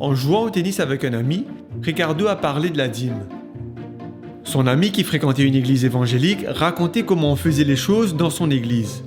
En jouant au tennis avec un ami, Ricardo a parlé de la dîme. Son ami qui fréquentait une église évangélique racontait comment on faisait les choses dans son église.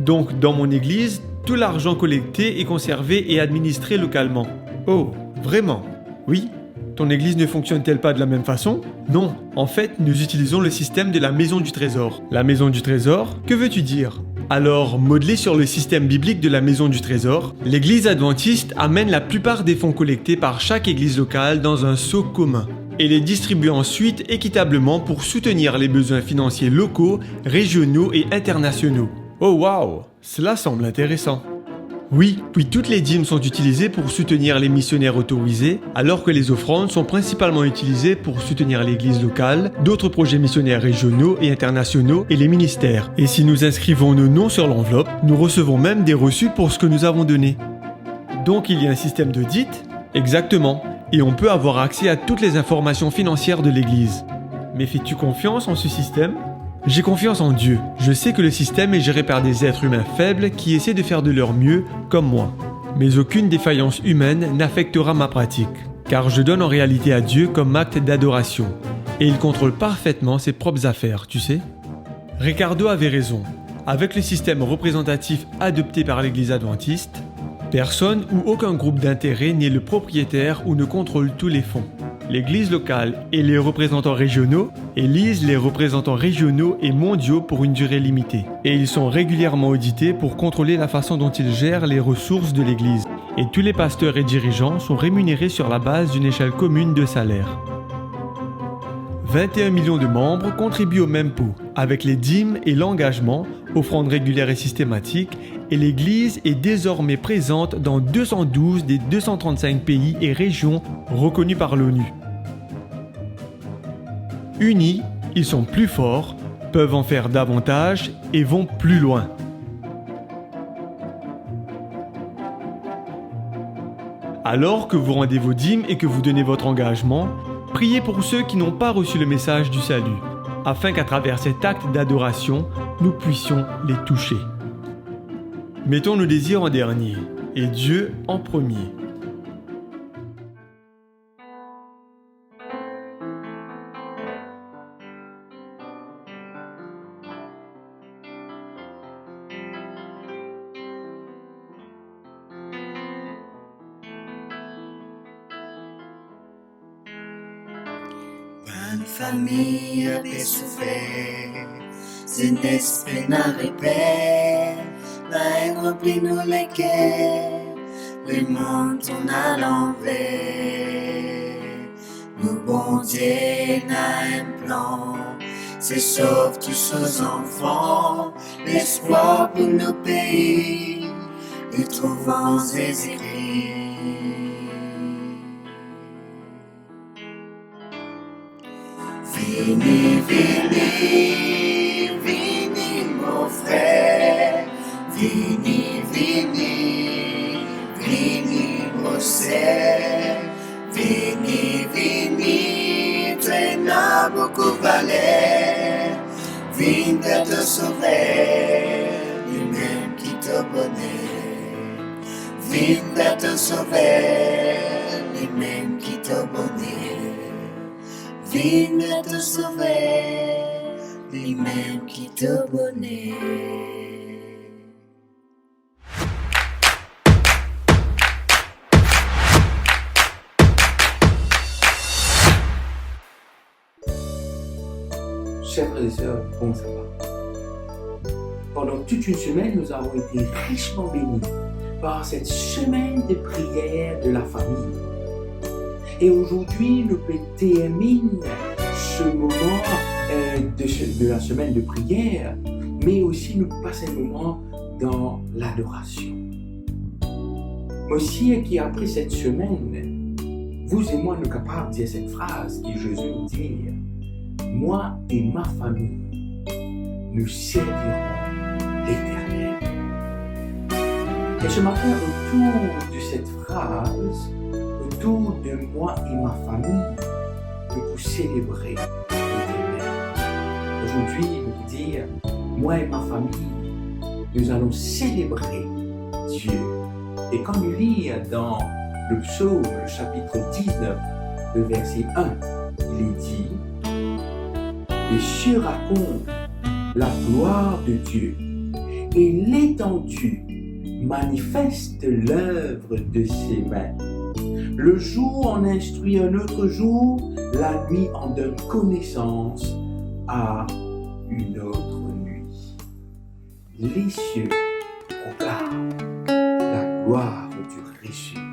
Donc, dans mon église, tout l'argent collecté est conservé et administré localement. Oh, vraiment? Oui? Ton église ne fonctionne-t-elle pas de la même façon? Non, en fait, nous utilisons le système de la maison du trésor. La maison du trésor? Que veux-tu dire? Alors, modelé sur le système biblique de la maison du trésor, l'église adventiste amène la plupart des fonds collectés par chaque église locale dans un seau commun et les distribue ensuite équitablement pour soutenir les besoins financiers locaux, régionaux et internationaux. Oh waouh, cela semble intéressant. Oui, puis toutes les dîmes sont utilisées pour soutenir les missionnaires autorisés, alors que les offrandes sont principalement utilisées pour soutenir l'église locale, d'autres projets missionnaires régionaux et internationaux et les ministères. Et si nous inscrivons nos noms sur l'enveloppe, nous recevons même des reçus pour ce que nous avons donné. Donc il y a un système d'audit? Exactement. Et on peut avoir accès à toutes les informations financières de l'église. Mais fais-tu confiance en ce système? J'ai confiance en Dieu. Je sais que le système est géré par des êtres humains faibles qui essaient de faire de leur mieux, comme moi. Mais aucune défaillance humaine n'affectera ma pratique, car je donne en réalité à Dieu comme acte d'adoration. Et il contrôle parfaitement ses propres affaires, tu sais. Ricardo avait raison. Avec le système représentatif adopté par l'Église adventiste, personne ou aucun groupe d'intérêt n'est le propriétaire ou ne contrôle tous les fonds. L'Église locale et les représentants régionaux élisent les représentants régionaux et mondiaux pour une durée limitée. Et ils sont régulièrement audités pour contrôler la façon dont ils gèrent les ressources de l'Église. Et tous les pasteurs et dirigeants sont rémunérés sur la base d'une échelle commune de salaire. 21 millions de membres contribuent au même pot, avec les dîmes et l'engagement, offrandes régulières et systématiques, et l'Église est désormais présente dans 212 des 235 pays et régions reconnus par l'ONU. Unis, ils sont plus forts, peuvent en faire davantage et vont plus loin. Alors que vous rendez vos dîmes et que vous donnez votre engagement, priez pour ceux qui n'ont pas reçu le message du salut, afin qu'à travers cet acte d'adoration, nous puissions les toucher. Mettons nos désirs en dernier, et Dieu en premier. Une famille a des souffert, c'est une esprit n'a répète, la haine remplit nous les cœurs, les mondes tournent à l'envers. Nous bon Dieu n'a un plan, c'est sauve tous nos enfants, l'espoir pour nos pays, les trouvant des écrits. Vini, vini, vini, mon frère. Vini, vini, vini, mon sœur. Vini, vini, tu n'as beaucoup valeur. Vini de te sauver, lui-même qui te bonnet. Vini de te sauver, lui-même qui te bonnet. Viens te sauver, lui-même qui te bonnet. Chers frères et sœurs, bon sabbat. Pendant toute une semaine, nous avons été richement bénis par cette semaine de prière de la famille. Et aujourd'hui, nous terminons ce moment de la semaine de prière, mais aussi nous passons un moment dans l'adoration. Monsieur qui après cette semaine, vous et moi, nous sommes capables de dire cette phrase que Jésus nous dit, « Moi et ma famille, nous servirons l'Éternel. » Et ce matin, autour de cette phrase, autour de moi et ma famille, nous pour célébrer l'Éternel. Aujourd'hui, nous vous dire, moi et ma famille, nous allons célébrer Dieu. Et comme il lit dans le psaume, le chapitre 19, le verset 1, il est dit « Les cieux racontent la gloire de Dieu et l'étendue manifeste l'œuvre de ses mains. Le jour en instruit un autre jour, la nuit en donne connaissance à une autre nuit. » Les cieux proclament la gloire du ressuscité.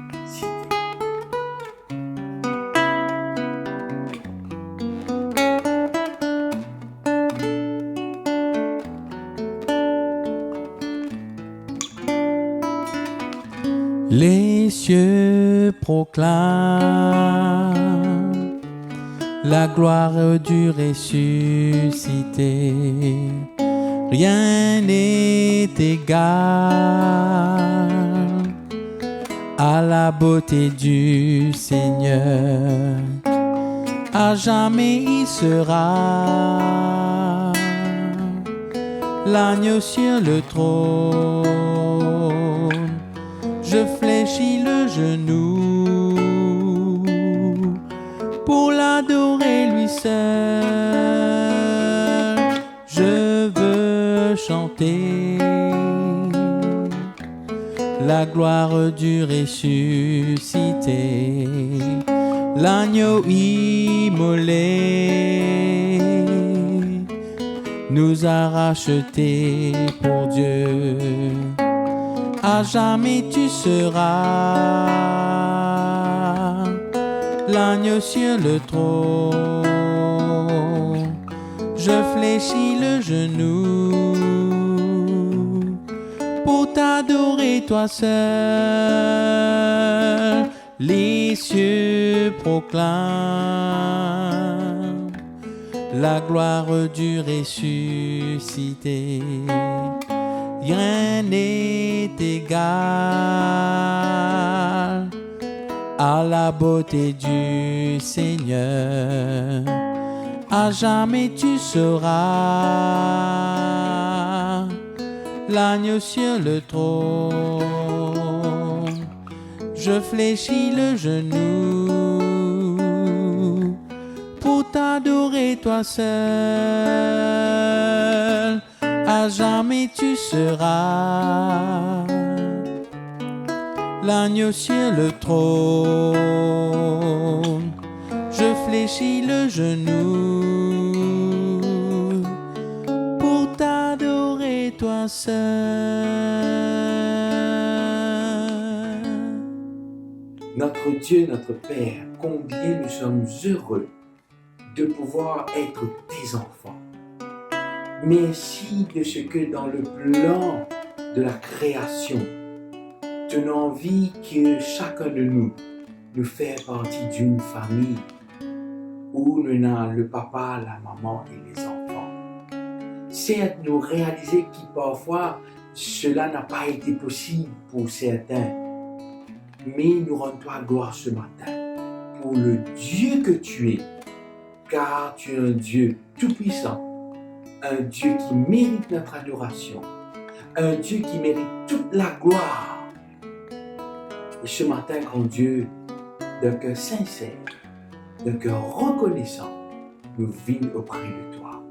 Les cieux proclament la gloire du ressuscité. Rien n'est égal à la beauté du Seigneur. À jamais il sera l'agneau sur le trône. Je fléchis le genou pour l'adorer lui seul. Je veux chanter la gloire du ressuscité, l'agneau immolé nous a rachetés pour Dieu. À jamais tu seras l'agneau sur le trône. Je fléchis le genou pour t'adorer toi seul. Les cieux proclament la gloire du ressuscité. Rien n'est égal à la beauté du Seigneur. À jamais tu seras l'agneau sur le trône. Je fléchis le genou pour t'adorer toi seul. À jamais tu seras l'agneau sur le trône. Je fléchis le genou pour t'adorer toi seul. Notre Dieu, notre Père, combien nous sommes heureux de pouvoir être tes enfants. Merci de ce que dans le plan de la création, tu as envie que chacun de nous fait partie d'une famille où nous avons le papa, la maman et les enfants. Certes, nous réaliser que parfois cela n'a pas été possible pour certains, mais nous rendons-toi gloire ce matin pour le Dieu que tu es, car tu es un Dieu tout-puissant, un Dieu qui mérite notre adoration, un Dieu qui mérite toute la gloire. Et ce matin, grand Dieu, d'un cœur sincère, d'un cœur reconnaissant, nous venons auprès de toi.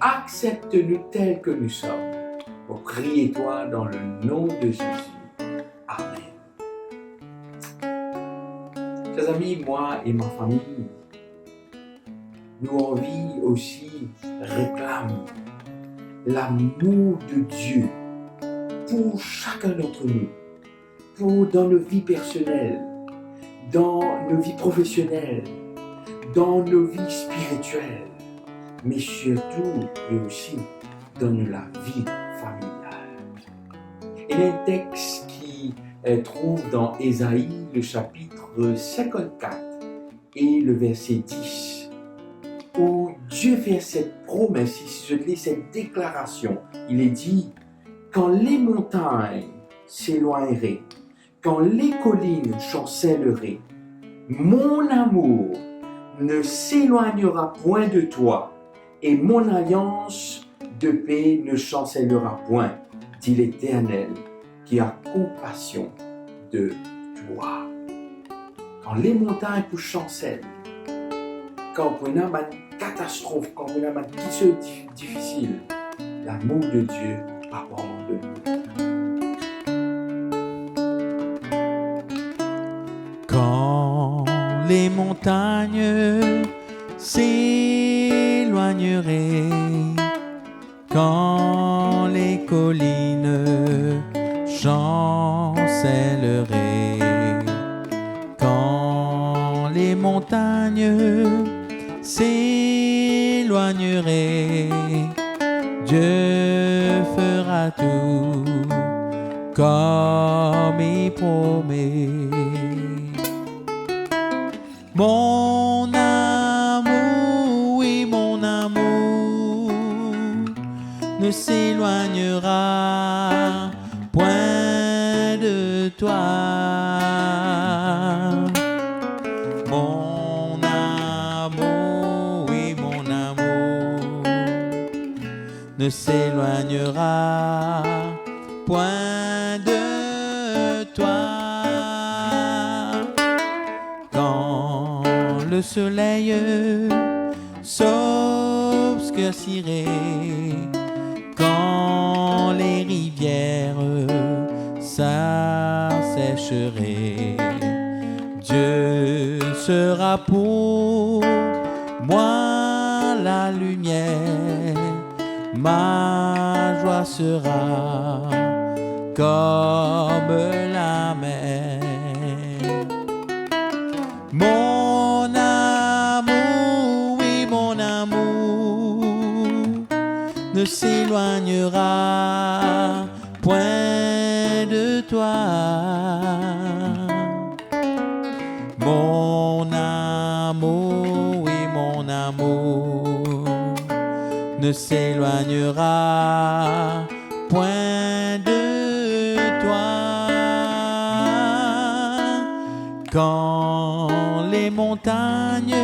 Accepte-nous tels que nous sommes, pour prier toi dans le nom de Jésus. Amen. Chers amis, moi et ma famille, nous envie aussi réclame l'amour de Dieu pour chacun d'entre nous, dans nos vies personnelles, dans nos vies professionnelles, dans nos vies spirituelles, mais surtout et aussi dans la vie familiale. Il y a un texte qui trouve dans Ésaïe, le chapitre 54 et le verset 10, où Dieu fait cette promesse, si je lis cette déclaration, il est dit « Quand les montagnes s'éloigneraient, quand les collines chancelleraient, mon amour ne s'éloignera point de toi, et mon alliance de paix ne chancellera point, dit l'Éternel, qui a compassion de toi. » quand les montagnes pour chancellent, quand on a une catastrophe, quand on a une situation difficile, l'amour de Dieu abandonne. Quand les montagnes s'éloigneraient, quand les collines chancelleraient, quand les montagnes s'éloigneraient, Dieu fera tout comme il promet. Mon amour, oui, mon amour ne s'éloignera point de toi. Mon amour, oui, mon amour ne s'éloignera point de toi. Quand le soleil s'obscurcirait, quand les rivières s'assécheraient, Dieu sera pour moi la lumière, ma joie sera comme la mer. Mon amour, oui, mon amour ne s'éloignera point de toi. Mon amour, oui, mon amour ne s'éloignera point de toi. Quand les montagnes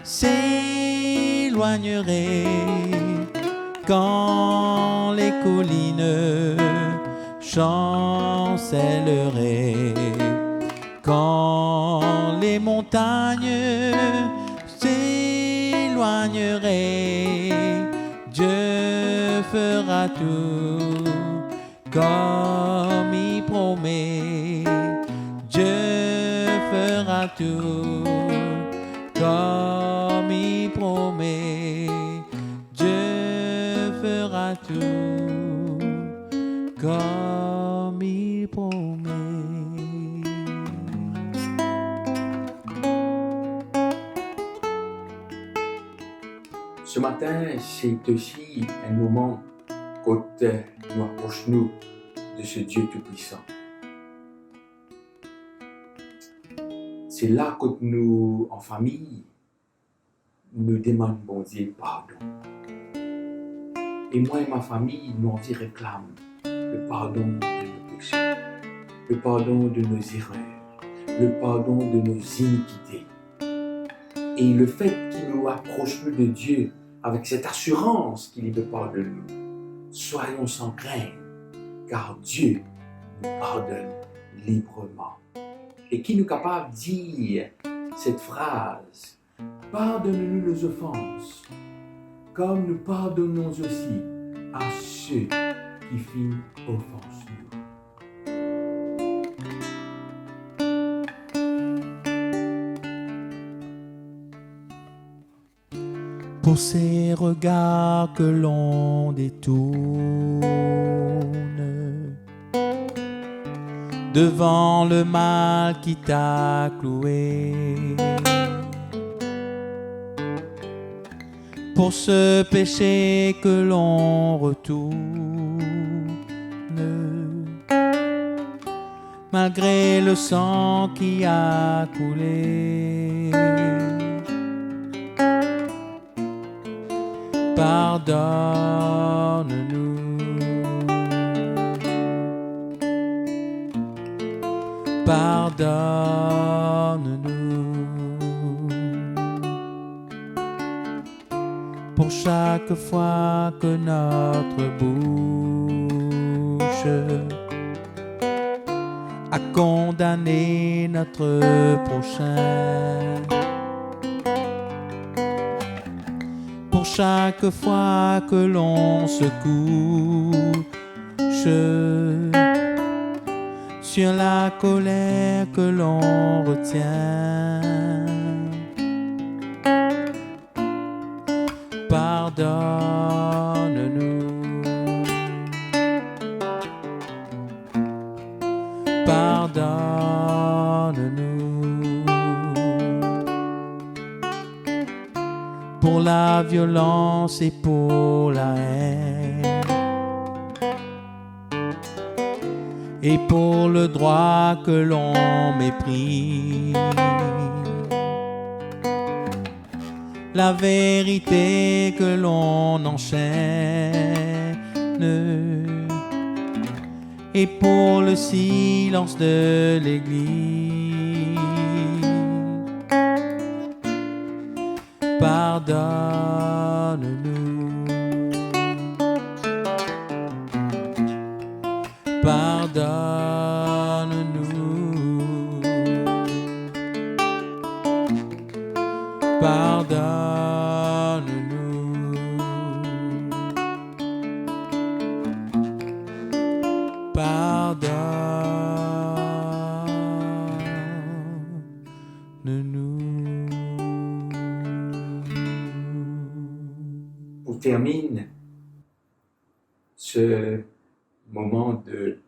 s'éloigneraient, quand les collines chancelleraient, quand les montagnes s'éloigneraient, Dieu fera tout comme il promet. Dieu fera tout comme il promet. Dieu fera tout comme il promet. Ce matin, c'est aussi un moment quand nous approchons de ce Dieu Tout-Puissant. C'est là que nous, en famille, nous demandons bon Dieu pardon. Et moi et ma famille, nous envie réclament le pardon de nos péchés, le pardon de nos erreurs, le pardon de nos iniquités. Et le fait qu'il nous approche de Dieu avec cette assurance qu'il est de pardonner nous, soyons sans crainte, car Dieu nous pardonne librement. Et qui nous est capable de dire cette phrase: pardonne-nous nos offenses, comme nous pardonnons aussi à ceux qui font offense nous. Pour ces regards que l'on détourne devant le mal qui t'a cloué, pour ce péché que l'on retourne, malgré le sang qui a coulé. Pardonne-nous. Pardonne-nous. Pour chaque fois que notre bouche à condamner notre prochain. Pour chaque fois que l'on se couche sur la colère que l'on retient, pardonne-nous. Pardonne-nous pour la violence et pour la haine, et pour le droit que l'on méprise, la vérité que l'on enchaîne, et pour le silence de l'Église. Pardonne-nous. Pardonne-nous. Pardonne-nous. On termine ce moment de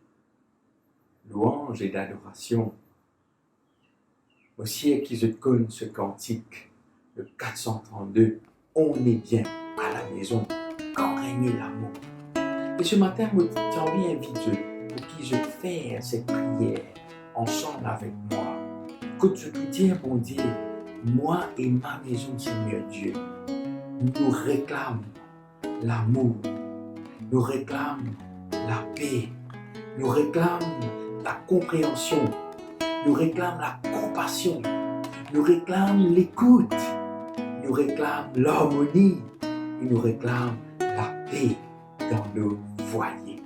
louange et d'adoration aussi qui se connaît ce cantique, le 432. On est bien à la maison quand règne l'amour. Et ce matin, j'ai envie d'inviter pour qui je fais cette prière ensemble avec moi. Que tu peux dire, bon Dieu, moi et ma maison, Seigneur Dieu, nous réclamons l'amour, nous réclamons la paix, nous réclamons la compréhension, nous réclamons la compassion, nous réclamons l'écoute, nous réclamons l'harmonie et nous réclamons la paix dans nos foyers.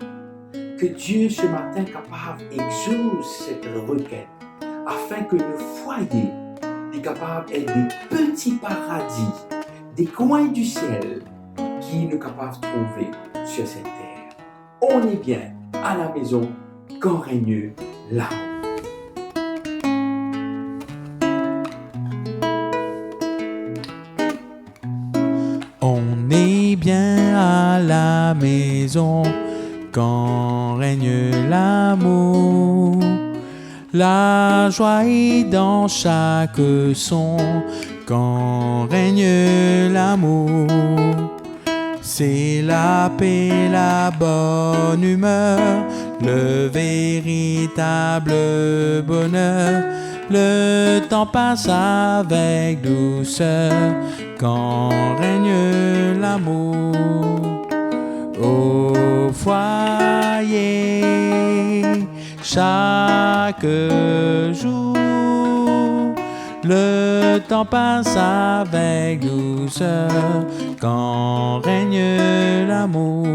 Que Dieu ce matin capable exauce cette requête afin que nos foyers soient capables d'être des petits paradis, des coins du ciel qui nous capables de trouver sur cette terre. On est bien à la maison quand règne l'amour. On est bien à la maison quand règne l'amour. La joie est dans chaque son quand règne l'amour. C'est la paix, la bonne humeur, le véritable bonheur. Le temps passe avec douceur quand règne l'amour. Au foyer, chaque jour, le temps passe avec douceur quand règne l'amour.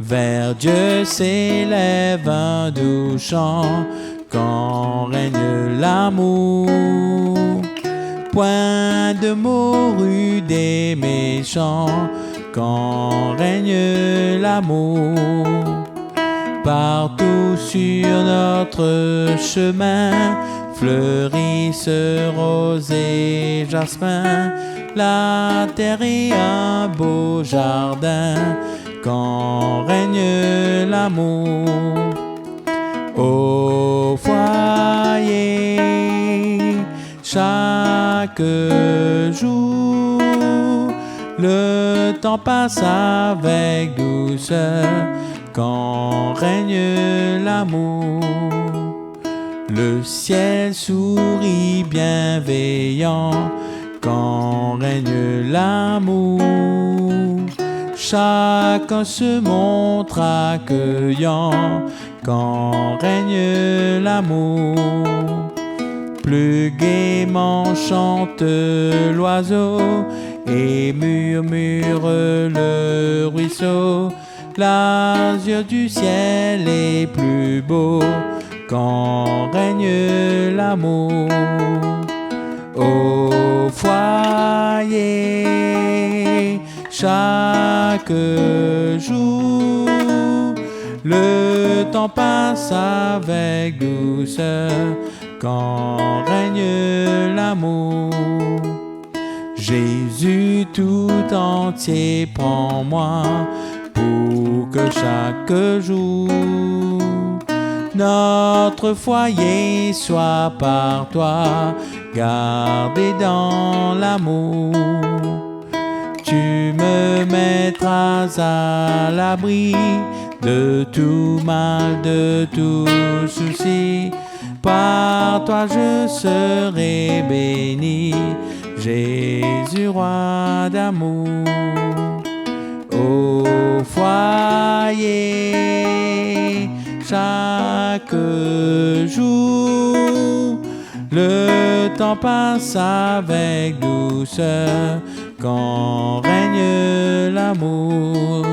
Vers Dieu s'élève un doux chant quand règne l'amour. Point de mots rudes et méchants quand règne l'amour. Partout sur notre chemin fleurissent roses et jasmin. La terre est un beau jardin quand règne l'amour. Au foyer, chaque jour, le temps passe avec douceur quand règne l'amour. Le ciel sourit bienveillant quand règne l'amour. Chacun se montre accueillant quand règne l'amour. Plus gaiement chante l'oiseau et murmure le ruisseau. L'azur du ciel est plus beau quand règne l'amour. Au foyer, chaque jour, le temps passe avec douceur quand règne l'amour. Jésus tout entier, prends-moi pour que chaque jour notre foyer soit par toi gardé dans l'amour. Tu me mettras à l'abri de tout mal, de tout souci. Par toi je serai béni, Jésus roi d'amour. Au foyer, chaque jour, le temps passe avec douceur quand règne l'amour.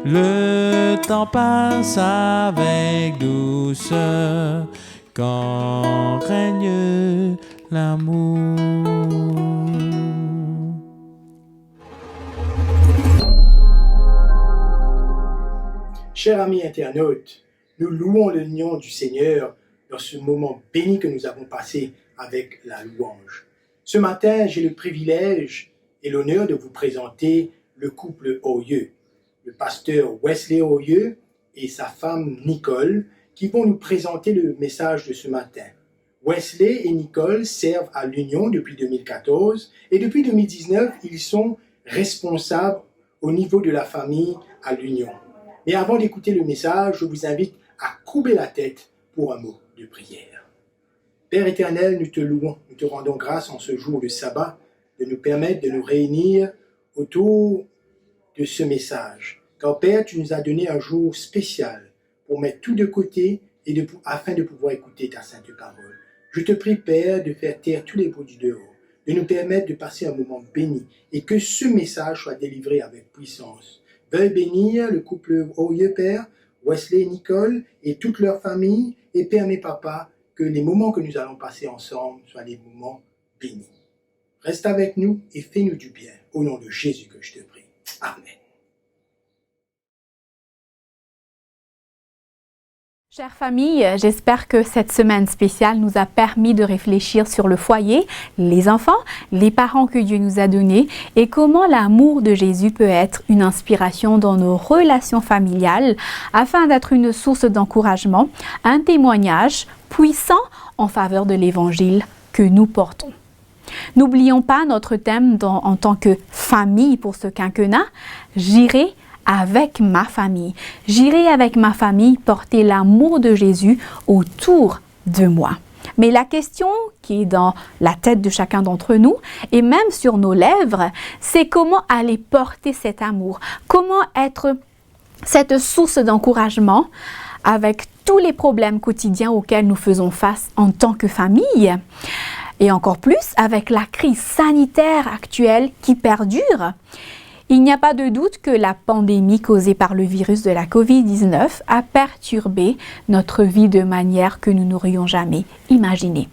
Le temps passe avec douceur quand règne l'amour. Chers amis internautes, nous louons le nom du Seigneur dans ce moment béni que nous avons passé avec la louange. Ce matin, j'ai le privilège et l'honneur de vous présenter le couple Oryeux, le pasteur Wesley Oryeux et sa femme Nicole, qui vont nous présenter le message de ce matin. Wesley et Nicole servent à l'Union depuis 2014 et depuis 2019, ils sont responsables au niveau de la famille à l'Union. Mais avant d'écouter le message, je vous invite à courber la tête pour un mot de prière. Père éternel, nous te louons, nous te rendons grâce en ce jour de sabbat de nous permettre de nous réunir autour de ce message. Car Père, tu nous as donné un jour spécial pour mettre tout de côté et afin de pouvoir écouter ta sainte parole. Je te prie, Père, de faire taire tous les bruits du dehors, de nous permettre de passer un moment béni et que ce message soit délivré avec puissance. Veuille bénir le couple Oryeux, Père, Wesley et Nicole et toute leur famille, et permets, Papa, que les moments que nous allons passer ensemble soient des moments bénis. Reste avec nous et fais-nous du bien. Au nom de Jésus que je te prie. Amen. Chère famille, j'espère que cette semaine spéciale nous a permis de réfléchir sur le foyer, les enfants, les parents que Dieu nous a donnés et comment l'amour de Jésus peut être une inspiration dans nos relations familiales afin d'être une source d'encouragement, un témoignage puissant en faveur de l'évangile que nous portons. N'oublions pas notre thème en tant que famille pour ce quinquennat, j'irai avec ma famille. J'irai avec ma famille porter l'amour de Jésus autour de moi. Mais la question qui est dans la tête de chacun d'entre nous et même sur nos lèvres, c'est comment aller porter cet amour, comment être cette source d'encouragement avec tous les problèmes quotidiens auxquels nous faisons face en tant que famille. Et encore plus avec la crise sanitaire actuelle qui perdure. Il n'y a pas de doute que la pandémie causée par le virus de la COVID-19 a perturbé notre vie de manière que nous n'aurions jamais imaginée.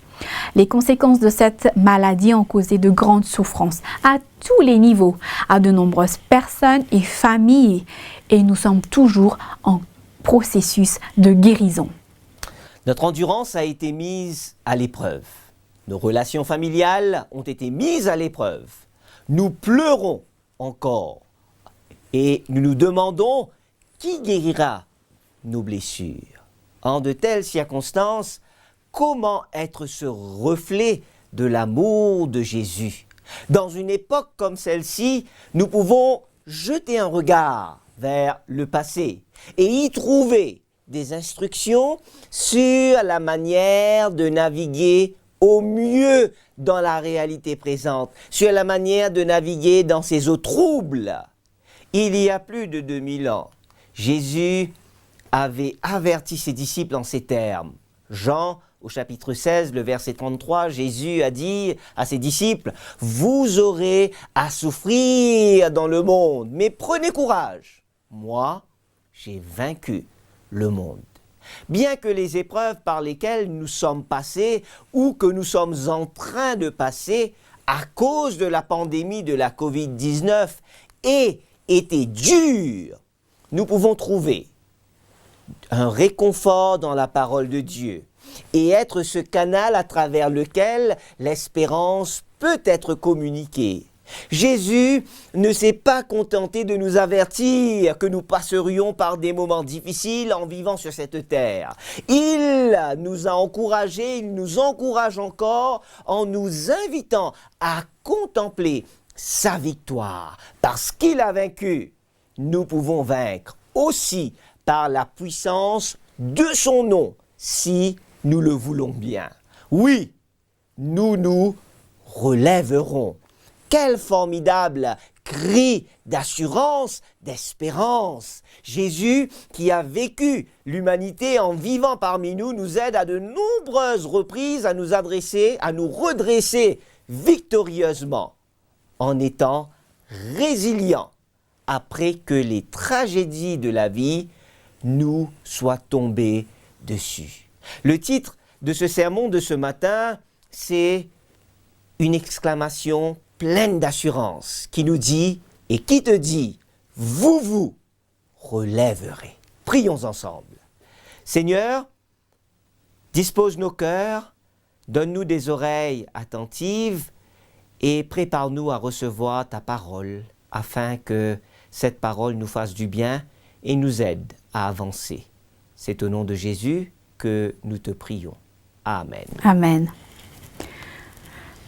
Les conséquences de cette maladie ont causé de grandes souffrances à tous les niveaux, à de nombreuses personnes et familles, et nous sommes toujours en processus de guérison. Notre endurance a été mise à l'épreuve. Nos relations familiales ont été mises à l'épreuve. Nous pleurons encore. Et nous nous demandons qui guérira nos blessures. En de telles circonstances, comment être ce reflet de l'amour de Jésus? Dans une époque comme celle-ci, nous pouvons jeter un regard vers le passé et y trouver des instructions sur la manière de naviguer au mieux dans la réalité présente, sur la manière de naviguer dans ces eaux troubles. Il y a plus de 2000 ans, Jésus avait averti ses disciples en ces termes. Jean, au chapitre 16, le verset 33, Jésus a dit à ses disciples, « Vous aurez à souffrir dans le monde, mais prenez courage. Moi, j'ai vaincu le monde. » Bien que les épreuves par lesquelles nous sommes passés ou que nous sommes en train de passer à cause de la pandémie de la Covid-19 aient été dures, nous pouvons trouver un réconfort dans la parole de Dieu et être ce canal à travers lequel l'espérance peut être communiquée. Jésus ne s'est pas contenté de nous avertir que nous passerions par des moments difficiles en vivant sur cette terre. Il nous a encouragés, il nous encourage encore en nous invitant à contempler sa victoire. Parce qu'il a vaincu, nous pouvons vaincre aussi par la puissance de son nom, si nous le voulons bien. Oui, nous nous relèverons. Quel formidable cri d'assurance, d'espérance. Jésus, qui a vécu l'humanité en vivant parmi nous, nous aide à de nombreuses reprises à nous adresser, à nous redresser victorieusement, en étant résilients après que les tragédies de la vie nous soient tombées dessus. Le titre de ce sermon de ce matin, c'est une exclamation pleine d'assurance qui nous dit et qui te dit, vous vous relèverez. Prions ensemble. Seigneur, dispose nos cœurs, donne-nous des oreilles attentives et prépare-nous à recevoir ta parole afin que cette parole nous fasse du bien et nous aide à avancer. C'est au nom de Jésus que nous te prions. Amen. Amen.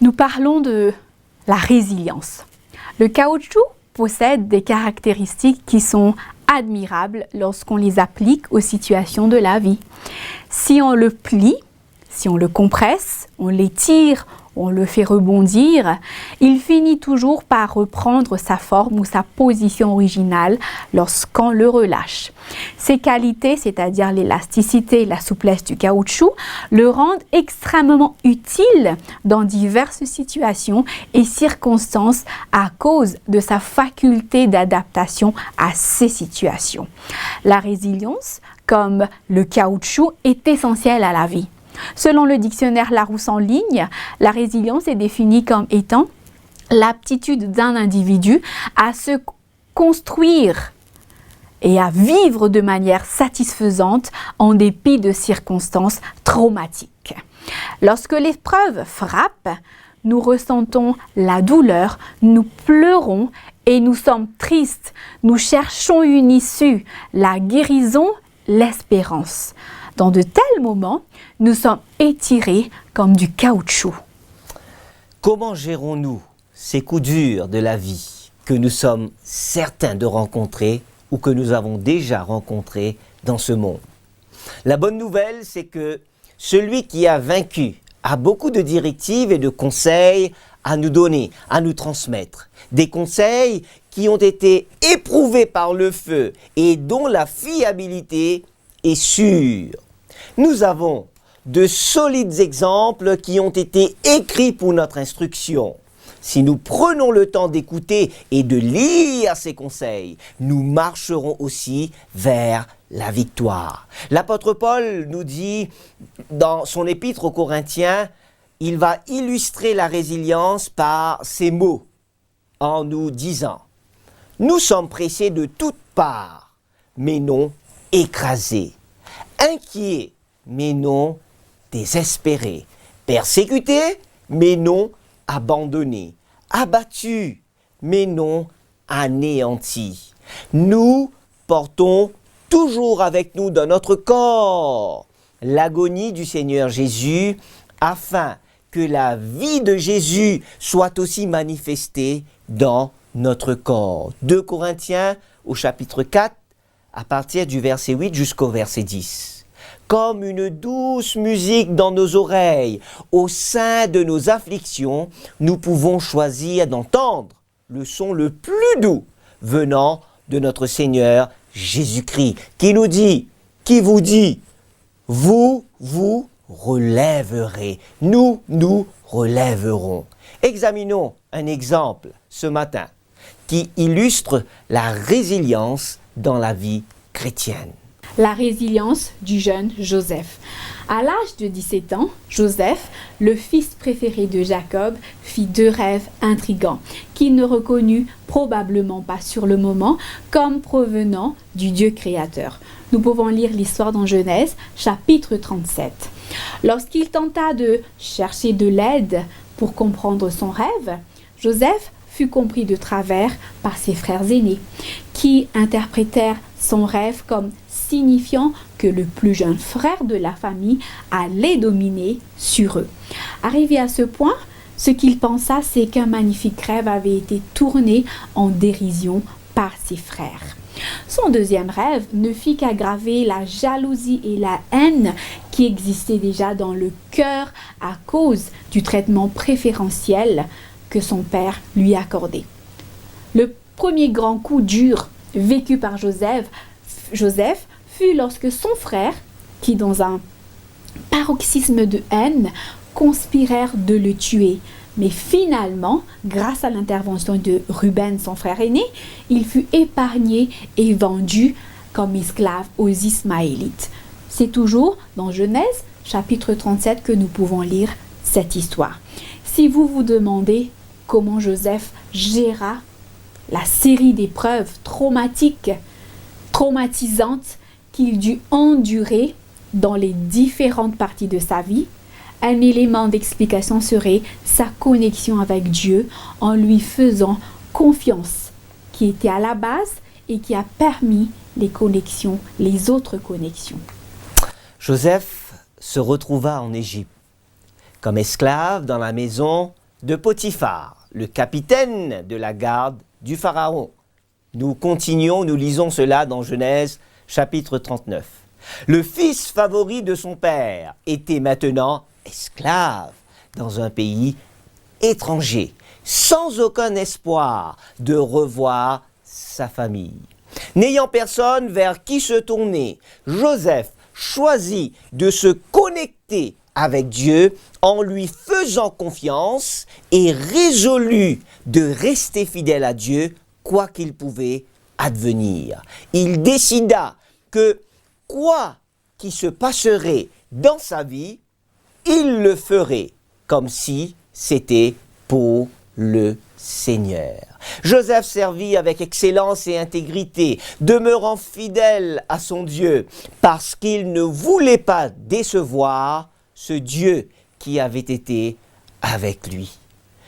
Nous parlons de la résilience. Le caoutchouc possède des caractéristiques qui sont admirables lorsqu'on les applique aux situations de la vie. Si on le plie, si on le compresse, on l'étire, on le fait rebondir, il finit toujours par reprendre sa forme ou sa position originale lorsqu'on le relâche. Ces qualités, c'est-à-dire l'élasticité et la souplesse du caoutchouc, le rendent extrêmement utile dans diverses situations et circonstances à cause de sa faculté d'adaptation à ces situations. La résilience, comme le caoutchouc, est essentielle à la vie. Selon le dictionnaire Larousse en ligne, la résilience est définie comme étant l'aptitude d'un individu à se construire et à vivre de manière satisfaisante en dépit de circonstances traumatiques. Lorsque l'épreuve frappe, nous ressentons la douleur, nous pleurons et nous sommes tristes. Nous cherchons une issue, la guérison, l'espérance. Dans de tels moments, nous sommes étirés comme du caoutchouc. Comment gérons-nous ces coups durs de la vie que nous sommes certains de rencontrer ou que nous avons déjà rencontrés dans ce monde? La bonne nouvelle, c'est que celui qui a vaincu a beaucoup de directives et de conseils à nous donner, à nous transmettre. Des conseils qui ont été éprouvés par le feu et dont la fiabilité est sûre. Nous avons de solides exemples qui ont été écrits pour notre instruction. Si nous prenons le temps d'écouter et de lire ces conseils, nous marcherons aussi vers la victoire. L'apôtre Paul nous dit dans son épître aux Corinthiens, il va illustrer la résilience par ces mots en nous disant « Nous sommes pressés de toutes parts, mais non écrasés, inquiets, mais non désespérés, persécutés, mais non abandonnés, abattus, mais non anéantis. Nous portons toujours avec nous dans notre corps l'agonie du Seigneur Jésus, afin que la vie de Jésus soit aussi manifestée dans notre corps. 2 Corinthiens au chapitre 4, à partir du verset 8 jusqu'au verset 10. Comme une douce musique dans nos oreilles, au sein de nos afflictions, nous pouvons choisir d'entendre le son le plus doux venant de notre Seigneur Jésus-Christ, qui nous dit, qui vous dit, vous vous relèverez, nous nous relèverons. Examinons un exemple ce matin qui illustre la résilience dans la vie chrétienne. La résilience du jeune Joseph. À l'âge de 17 ans, Joseph, le fils préféré de Jacob, fit 2 rêves intrigants qu'il ne reconnut probablement pas sur le moment comme provenant du Dieu créateur. Nous pouvons lire l'histoire dans Genèse, chapitre 37. Lorsqu'il tenta de chercher de l'aide pour comprendre son rêve, Joseph fut compris de travers par ses frères aînés, qui interprétèrent son rêve comme signifiant que le plus jeune frère de la famille allait dominer sur eux. Arrivé à ce point, ce qu'il pensa, c'est qu'un magnifique rêve avait été tourné en dérision par ses frères. Son deuxième rêve ne fit qu'aggraver la jalousie et la haine qui existaient déjà dans le cœur à cause du traitement préférentiel que son père lui accordait. Le premier grand coup dur vécu par Joseph fut lorsque son frère, qui dans un paroxysme de haine, conspirèrent de le tuer. Mais finalement, grâce à l'intervention de Ruben, son frère aîné, il fut épargné et vendu comme esclave aux Ismaélites. C'est toujours dans Genèse, chapitre 37, que nous pouvons lire cette histoire. Si vous vous demandez comment Joseph géra la série d'épreuves traumatisantes qu'il dut endurer dans les différentes parties de sa vie, un élément d'explication serait sa connexion avec Dieu en lui faisant confiance, qui était à la base et qui a permis les autres connexions. Joseph se retrouva en Égypte comme esclave dans la maison de Potiphar, le capitaine de la garde du Pharaon. Nous lisons cela dans Genèse chapitre 39. Le fils favori de son père était maintenant esclave dans un pays étranger, sans aucun espoir de revoir sa famille. N'ayant personne vers qui se tourner, Joseph choisit de se connecter avec Dieu en lui faisant confiance et résolu de rester fidèle à Dieu quoi qu'il pouvait advenir. Il décida que quoi qui se passerait dans sa vie, il le ferait comme si c'était pour le Seigneur. Joseph servit avec excellence et intégrité, demeurant fidèle à son Dieu, parce qu'il ne voulait pas décevoir ce Dieu qui avait été avec lui.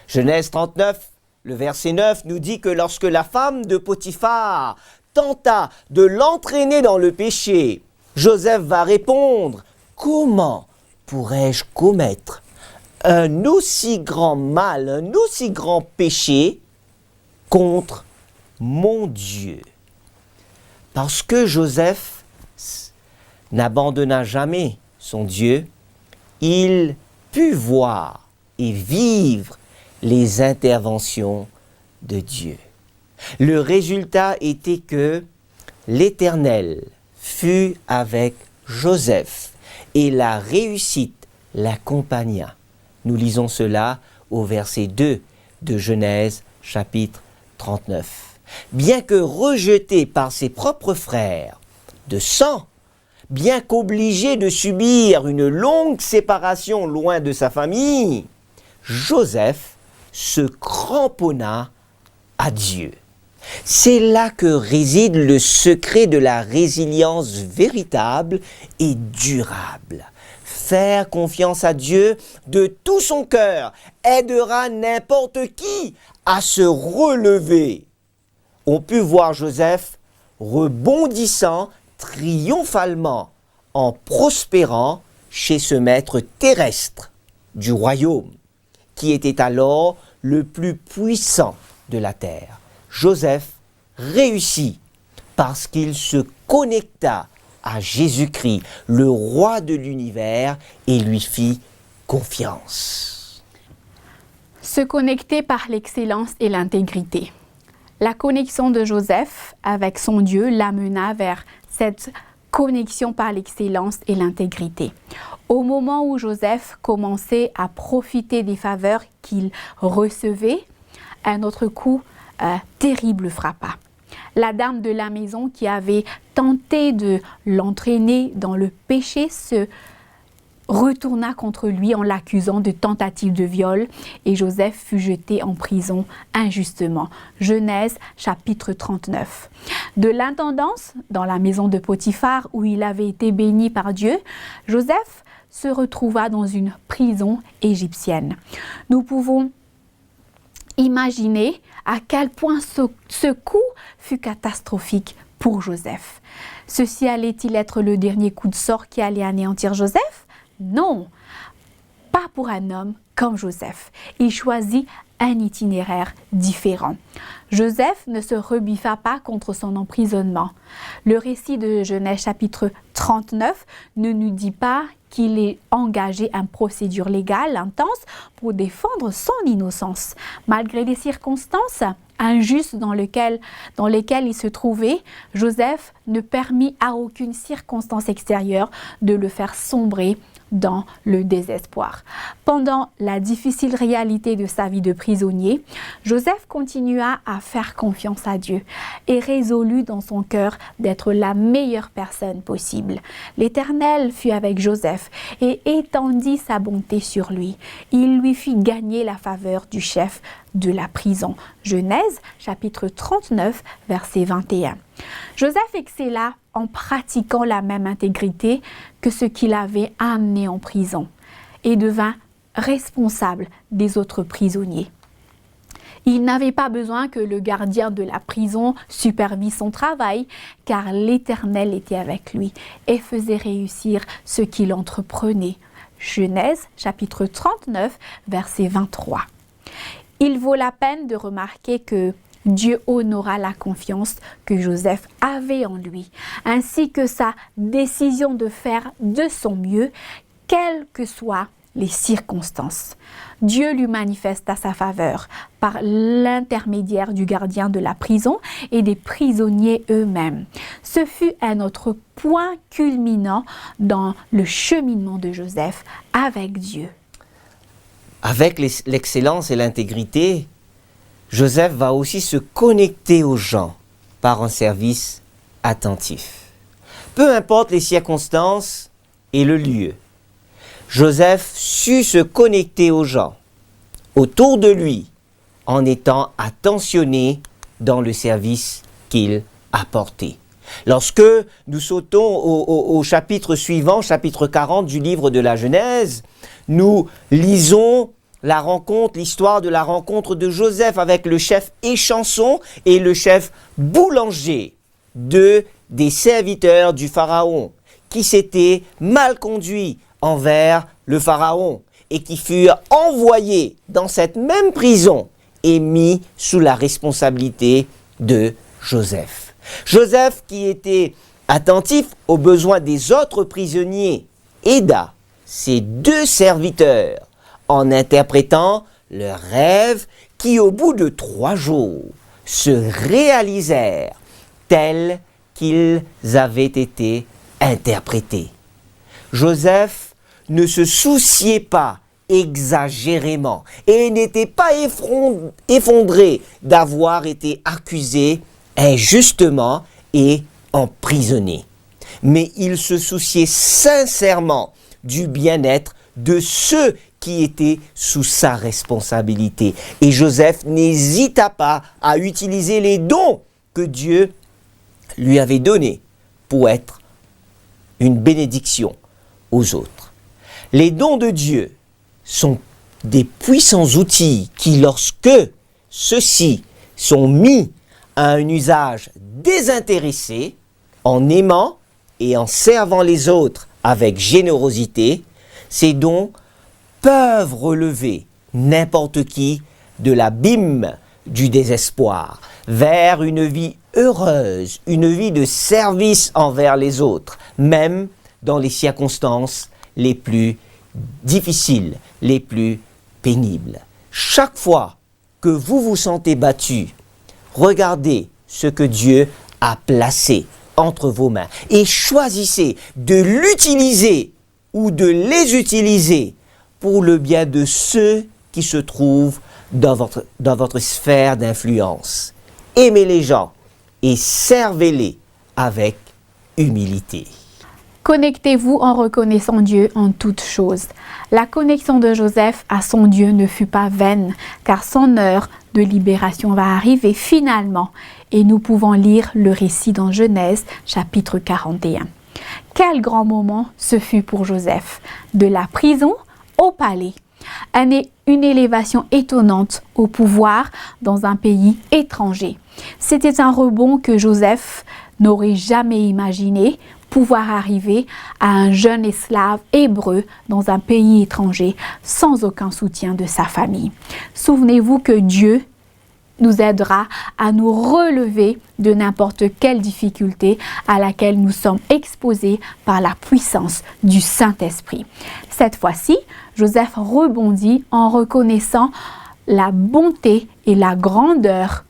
Genèse 39, le verset 9 nous dit que lorsque la femme de Potiphar tenta de l'entraîner dans le péché, Joseph va répondre « Comment pourrais-je commettre un aussi grand mal, un aussi grand péché contre mon Dieu ?» Parce que Joseph n'abandonna jamais son Dieu, il put voir et vivre les interventions de Dieu. Le résultat était que l'Éternel fut avec Joseph et la réussite l'accompagna. Nous lisons cela au verset 2 de Genèse chapitre 39. Bien que rejeté par ses propres frères de sang, bien qu'obligé de subir une longue séparation loin de sa famille, Joseph se cramponna à Dieu. C'est là que réside le secret de la résilience véritable et durable. Faire confiance à Dieu de tout son cœur aidera n'importe qui à se relever. On put voir Joseph rebondissant triomphalement en prospérant chez ce maître terrestre du royaume, qui était alors le plus puissant de la terre. Joseph réussit parce qu'il se connecta à Jésus-Christ, le roi de l'univers, et lui fit confiance. Se connecter par l'excellence et l'intégrité. La connexion de Joseph avec son Dieu l'amena vers cette connexion par l'excellence et l'intégrité. Au moment où Joseph commençait à profiter des faveurs qu'il recevait, un autre coup terrible frappa. La dame de la maison qui avait tenté de l'entraîner dans le péché se retourna contre lui en l'accusant de tentative de viol et Joseph fut jeté en prison injustement. Genèse chapitre 39. De l'intendance dans la maison de Potiphar où il avait été béni par Dieu, Joseph se retrouva dans une prison égyptienne. Nous pouvons imaginer à quel point ce coup fut catastrophique pour Joseph. Ceci allait-il être le dernier coup de sort qui allait anéantir Joseph? Non, pas pour un homme comme Joseph. Il choisit un itinéraire différent. Joseph ne se rebiffa pas contre son emprisonnement. Le récit de Genèse chapitre 39 ne nous dit pas qu'il ait engagé une procédure légale intense pour défendre son innocence. Malgré les circonstances injustes dans lesquelles il se trouvait, Joseph ne permit à aucune circonstance extérieure de le faire sombrer dans le désespoir. Pendant la difficile réalité de sa vie de prisonnier, Joseph continua à faire confiance à Dieu et résolut dans son cœur d'être la meilleure personne possible. L'Éternel fut avec Joseph et étendit sa bonté sur lui. Il lui fit gagner la faveur du chef de la prison. Genèse chapitre 39 verset 21. Joseph excella en pratiquant la même intégrité que ce qui l'avait amené en prison et devint responsable des autres prisonniers. Il n'avait pas besoin que le gardien de la prison supervise son travail, car l'Éternel était avec lui et faisait réussir ce qu'il entreprenait. Genèse chapitre 39 verset 23. Il vaut la peine de remarquer que Dieu honora la confiance que Joseph avait en lui, ainsi que sa décision de faire de son mieux, quelles que soient les circonstances. Dieu lui manifesta sa faveur par l'intermédiaire du gardien de la prison et des prisonniers eux-mêmes. Ce fut un autre point culminant dans le cheminement de Joseph avec Dieu. Avec l'excellence et l'intégrité, Joseph va aussi se connecter aux gens par un service attentif. Peu importe les circonstances et le lieu, Joseph sut se connecter aux gens autour de lui en étant attentionné dans le service qu'il apportait. Lorsque nous sautons au chapitre suivant, chapitre 40 du livre de la Genèse, nous lisons l'histoire de la rencontre de Joseph avec le chef échanson et le chef boulanger, deux des serviteurs du Pharaon, qui s'étaient mal conduits envers le Pharaon et qui furent envoyés dans cette même prison et mis sous la responsabilité de Joseph. Joseph, qui était attentif aux besoins des autres prisonniers, aida ses deux serviteurs en interprétant leurs rêves qui, au bout de 3 jours, se réalisèrent tels qu'ils avaient été interprétés. Joseph ne se souciait pas exagérément et n'était pas effondré d'avoir été accusé injustement et emprisonné. Mais il se souciait sincèrement du bien-être de ceux qui étaient sous sa responsabilité. Et Joseph n'hésita pas à utiliser les dons que Dieu lui avait donnés pour être une bénédiction aux autres. Les dons de Dieu sont des puissants outils qui, lorsque ceux-ci sont mis à un usage désintéressé, en aimant et en servant les autres avec générosité, ces dons peuvent relever n'importe qui de l'abîme du désespoir vers une vie heureuse, une vie de service envers les autres, même dans les circonstances les plus difficiles, les plus pénibles. Chaque fois que vous vous sentez battu, regardez ce que Dieu a placé entre vos mains et choisissez de l'utiliser ou de les utiliser pour le bien de ceux qui se trouvent dans votre sphère d'influence. Aimez les gens, et servez-les avec humilité. Connectez-vous en reconnaissant Dieu en toutes choses. La connexion de Joseph à son Dieu ne fut pas vaine, car son heure de libération va arriver finalement. Et nous pouvons lire le récit dans Genèse, chapitre 41. Quel grand moment ce fut pour Joseph, de la prison au palais. Une élévation étonnante au pouvoir dans un pays étranger. C'était un rebond que Joseph n'aurait jamais imaginé, pouvoir arriver à un jeune esclave hébreu dans un pays étranger sans aucun soutien de sa famille. Souvenez-vous que Dieu nous aidera à nous relever de n'importe quelle difficulté à laquelle nous sommes exposés par la puissance du Saint-Esprit. Cette fois-ci, Joseph rebondit en reconnaissant la bonté et la grandeur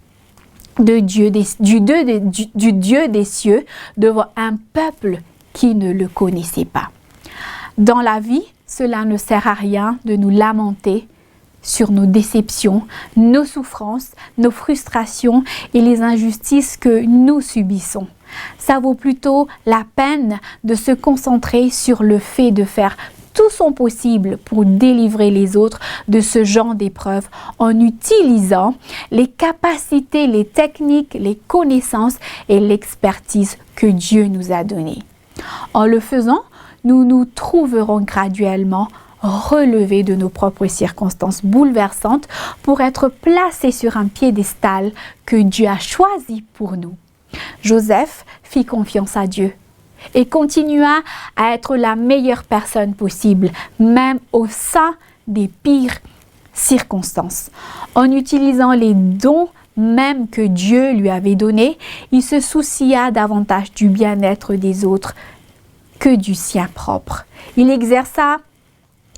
du Dieu des cieux devant un peuple qui ne le connaissait pas. Dans la vie, cela ne sert à rien de nous lamenter sur nos déceptions, nos souffrances, nos frustrations et les injustices que nous subissons. Ça vaut plutôt la peine de se concentrer sur le fait de faire tout son possible pour délivrer les autres de ce genre d'épreuves en utilisant les capacités, les techniques, les connaissances et l'expertise que Dieu nous a données. En le faisant, nous nous trouverons graduellement relevés de nos propres circonstances bouleversantes pour être placés sur un piédestal que Dieu a choisi pour nous. Joseph fit confiance à Dieu et continua à être la meilleure personne possible, même au sein des pires circonstances. En utilisant les dons même que Dieu lui avait donnés, il se soucia davantage du bien-être des autres que du sien propre. Il exerça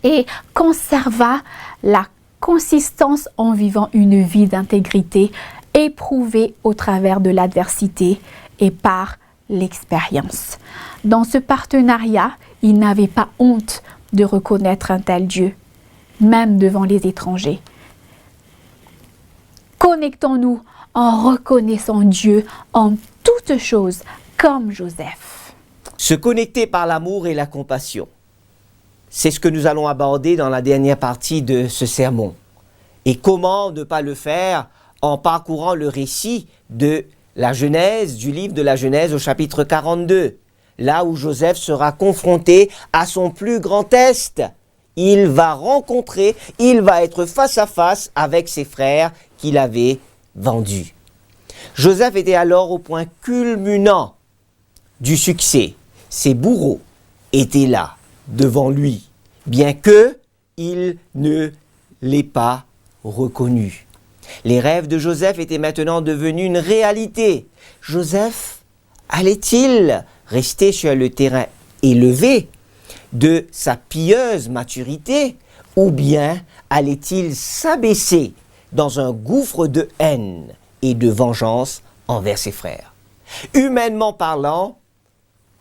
et conserva la consistance en vivant une vie d'intégrité éprouvée au travers de l'adversité et par l'expérience. Dans ce partenariat, il n'avait pas honte de reconnaître un tel Dieu, même devant les étrangers. Connectons-nous en reconnaissant Dieu en toutes choses, comme Joseph. Se connecter par l'amour et la compassion. C'est ce que nous allons aborder dans la dernière partie de ce sermon. Et comment ne pas le faire en parcourant le récit de la Genèse, du livre de la Genèse au chapitre 42, là où Joseph sera confronté à son plus grand test. Il va être face à face avec ses frères qu'il avait vendus. Joseph était alors au point culminant du succès. Ses bourreaux étaient là, devant lui, bien qu'il ne l'ait pas reconnu. Les rêves de Joseph étaient maintenant devenus une réalité. Joseph allait-il rester sur le terrain élevé de sa pieuse maturité ou bien allait-il s'abaisser dans un gouffre de haine et de vengeance envers ses frères? Humainement parlant,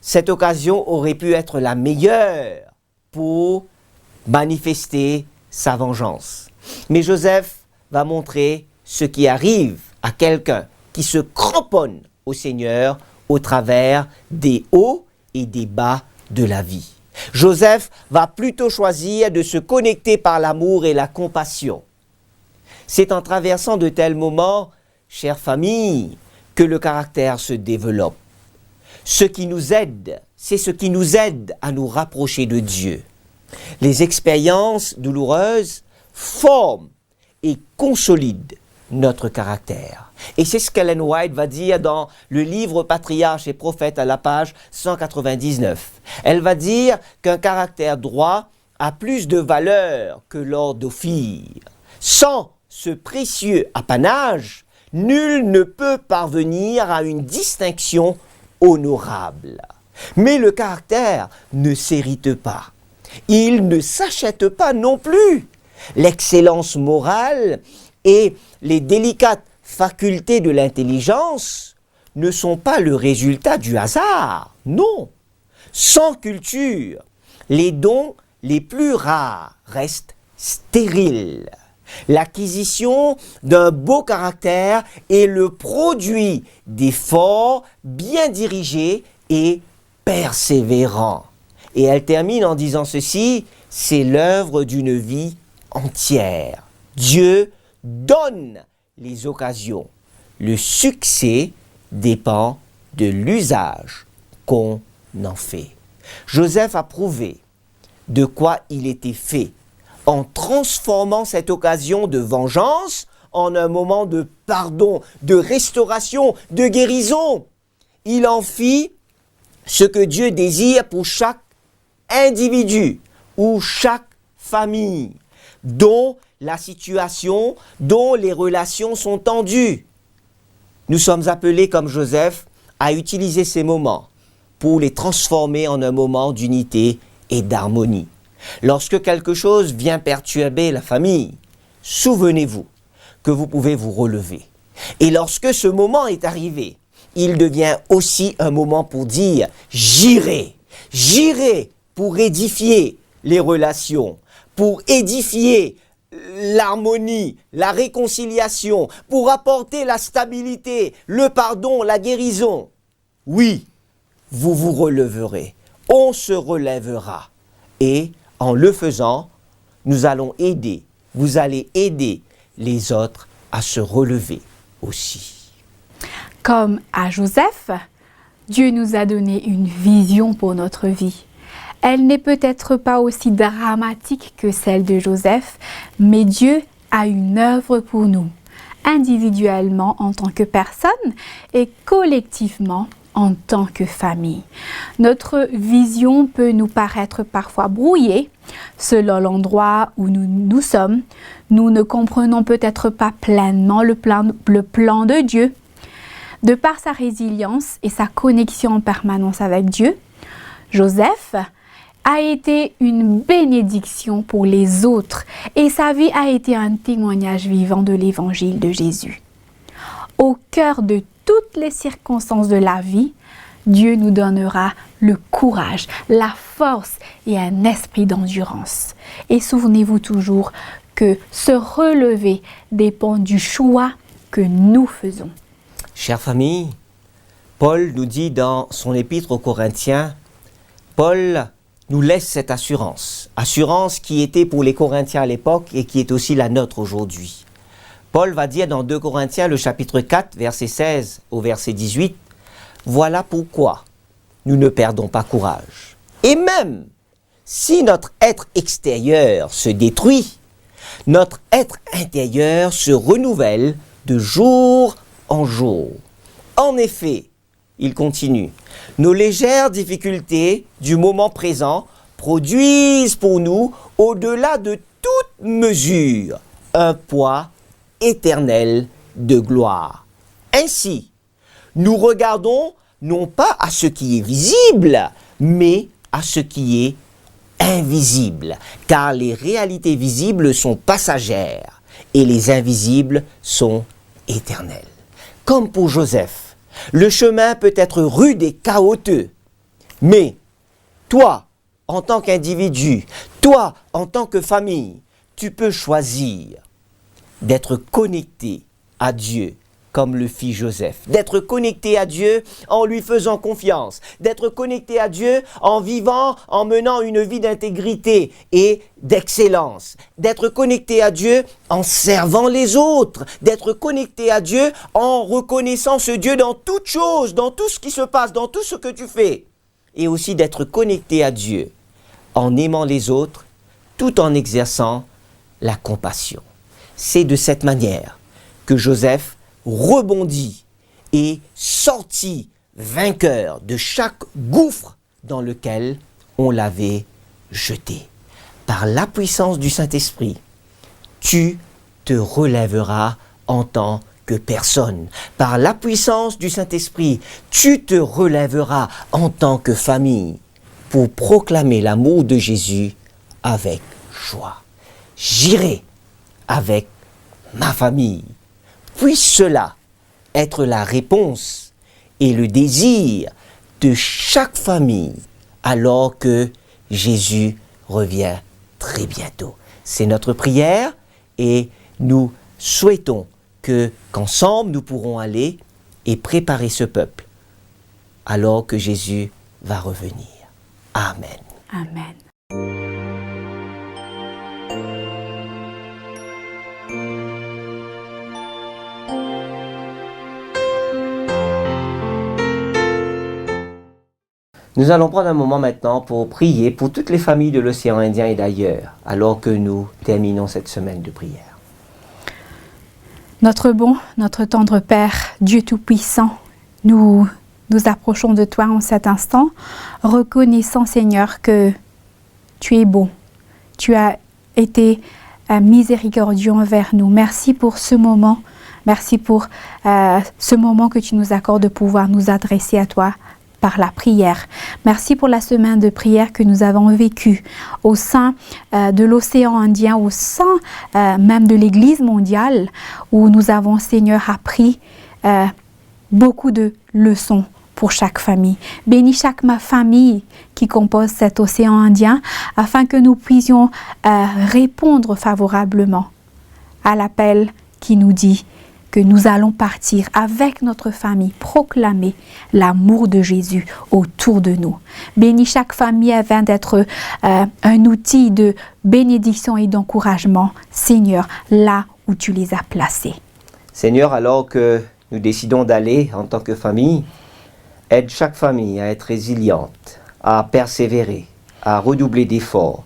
cette occasion aurait pu être la meilleure pour manifester sa vengeance. Mais Joseph va montrer ce qui arrive à quelqu'un qui se cramponne au Seigneur au travers des hauts et des bas de la vie. Joseph va plutôt choisir de se connecter par l'amour et la compassion. C'est en traversant de tels moments, chère famille, que le caractère se développe. Ce qui nous aide, c'est ce qui nous aide à nous rapprocher de Dieu. Les expériences douloureuses forment et consolident notre caractère. Et c'est ce qu'Ellen White va dire dans le livre Patriarches et prophètes à la page 199. Elle va dire qu'un caractère droit a plus de valeur que l'or d'Ophir. Sans ce précieux apanage, nul ne peut parvenir à une distinction honorable. Mais le caractère ne s'hérite pas. Il ne s'achète pas non plus. L'excellence morale et les délicates facultés de l'intelligence ne sont pas le résultat du hasard, non. Sans culture, les dons les plus rares restent stériles. L'acquisition d'un beau caractère est le produit d'efforts bien dirigés et persévérants. Et elle termine en disant ceci, c'est l'œuvre d'une vie entière. Dieu donne les occasions. Le succès dépend de l'usage qu'on en fait. Joseph a prouvé de quoi il était fait en transformant cette occasion de vengeance en un moment de pardon, de restauration, de guérison. Il en fit ce que Dieu désire pour chaque individu ou chaque famille dont la situation, dont les relations sont tendues. Nous sommes appelés comme Joseph à utiliser ces moments pour les transformer en un moment d'unité et d'harmonie. Lorsque quelque chose vient perturber la famille, souvenez-vous que vous pouvez vous relever. Et lorsque ce moment est arrivé, il devient aussi un moment pour dire « j'irai pour édifier les relations, pour édifier l'harmonie, la réconciliation, pour apporter la stabilité, le pardon, la guérison. » Oui, vous vous releverez, on se relèvera. Et en le faisant, nous allons aider, vous allez aider les autres à se relever aussi. Comme à Joseph, Dieu nous a donné une vision pour notre vie. Elle n'est peut-être pas aussi dramatique que celle de Joseph, mais Dieu a une œuvre pour nous, individuellement en tant que personne et collectivement en tant que famille. Notre vision peut nous paraître parfois brouillée selon l'endroit où nous sommes. Nous ne comprenons peut-être pas pleinement le plan de Dieu. De par sa résilience et sa connexion en permanence avec Dieu, Joseph a été une bénédiction pour les autres et sa vie a été un témoignage vivant de l'évangile de Jésus. Au cœur de toutes les circonstances de la vie, Dieu nous donnera le courage, la force et un esprit d'endurance. Et souvenez-vous toujours que se relever dépend du choix que nous faisons. Chère famille, Paul nous dit dans son épître aux Corinthiens, Paul nous laisse cette assurance qui était pour les Corinthiens à l'époque et qui est aussi la nôtre aujourd'hui. Paul va dire dans 2 Corinthiens, le chapitre 4, verset 16 au verset 18, « Voilà pourquoi nous ne perdons pas courage. Et même si notre être extérieur se détruit, notre être intérieur se renouvelle de jour en jour. En effet, il continue, nos légères difficultés du moment présent produisent pour nous, au-delà de toute mesure, un poids éternel de gloire. Ainsi, nous regardons non pas à ce qui est visible, mais à ce qui est invisible, car les réalités visibles sont passagères et les invisibles sont éternelles. Comme pour Joseph, le chemin peut être rude et chaotique, mais toi, en tant qu'individu, toi, en tant que famille, tu peux choisir d'être connecté à Dieu, comme le fit Joseph, d'être connecté à Dieu en lui faisant confiance, d'être connecté à Dieu en vivant, en menant une vie d'intégrité et d'excellence, d'être connecté à Dieu en servant les autres, d'être connecté à Dieu en reconnaissant ce Dieu dans toute chose, dans tout ce qui se passe, dans tout ce que tu fais, et aussi d'être connecté à Dieu en aimant les autres tout en exerçant la compassion. C'est de cette manière que Joseph rebondit et sortit vainqueur de chaque gouffre dans lequel on l'avait jeté. Par la puissance du Saint-Esprit, tu te relèveras en tant que personne. Par la puissance du Saint-Esprit, tu te relèveras en tant que famille pour proclamer l'amour de Jésus avec joie. J'irai avec ma famille. Puisse cela être la réponse et le désir de chaque famille alors que Jésus revient très bientôt. C'est notre prière et nous souhaitons qu'ensemble nous pourrons aller et préparer ce peuple alors que Jésus va revenir. Amen. Amen. Nous allons prendre un moment maintenant pour prier pour toutes les familles de l'océan Indien et d'ailleurs, alors que nous terminons cette semaine de prière. Notre bon, notre tendre Père, Dieu Tout-Puissant, nous nous approchons de toi en cet instant, reconnaissant, Seigneur, que tu es bon. Tu as été miséricordieux envers nous. Merci pour ce moment. Merci pour ce moment que tu nous accordes de pouvoir nous adresser à toi par la prière. Merci pour la semaine de prière que nous avons vécue au sein de l'océan Indien, au sein même de l'Église mondiale, où nous avons, Seigneur, appris beaucoup de leçons pour chaque famille. Bénis chaque famille qui compose cet océan Indien, afin que nous puissions répondre favorablement à l'appel qui nous dit que nous allons partir avec notre famille, proclamer l'amour de Jésus autour de nous. Bénis chaque famille afin d'être un outil de bénédiction et d'encouragement, Seigneur, là où tu les as placés. Seigneur, alors que nous décidons d'aller en tant que famille, aide chaque famille à être résiliente, à persévérer, à redoubler d'efforts,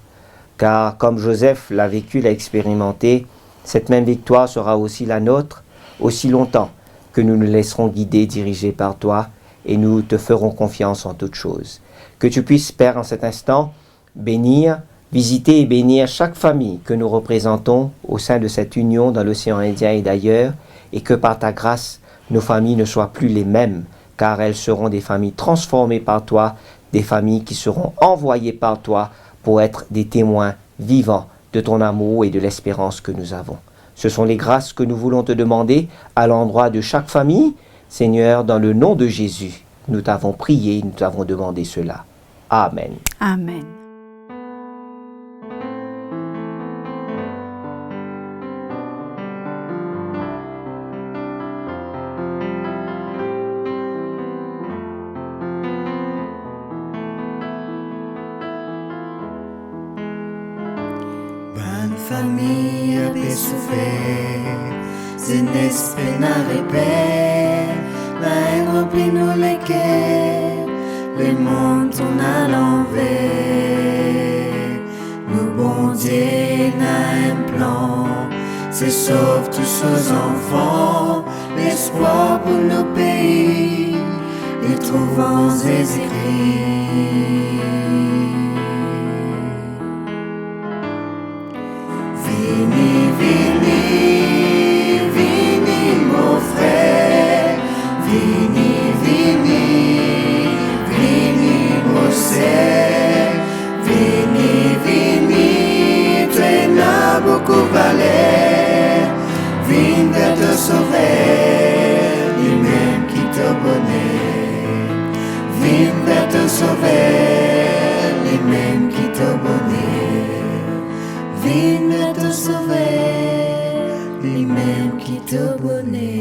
car comme Joseph l'a vécu, l'a expérimenté, cette même victoire sera aussi la nôtre, aussi longtemps que nous nous laisserons guider, diriger par toi, et nous te ferons confiance en toutes choses. Que tu puisses, Père, en cet instant, bénir, visiter et bénir chaque famille que nous représentons au sein de cette union dans l'océan Indien et d'ailleurs, et que par ta grâce, nos familles ne soient plus les mêmes, car elles seront des familles transformées par toi, des familles qui seront envoyées par toi pour être des témoins vivants de ton amour et de l'espérance que nous avons. Ce sont les grâces que nous voulons te demander à l'endroit de chaque famille. Seigneur, dans le nom de Jésus, nous t'avons prié, nous t'avons demandé cela. Amen. Amen. Famille besoufflée, c'est n'esprit n'a répé, la haine remplit nous les quais, le monde tourne à l'envers. Nous bon Dieu n'a un plan, c'est sauve tous nos enfants, l'espoir pour nos pays, et trouvant ses écrits. Vini, vini, vini, mon frère. Vini, vini, vini, mon sœur. Vini, vini, tu n'as beaucoup valeur. Vini vers te sauver, lui-même qui te bonnet. Vini vers te sauver, lui-même qui te bonnet. Vini te sauver, lui-même qui te bonnet.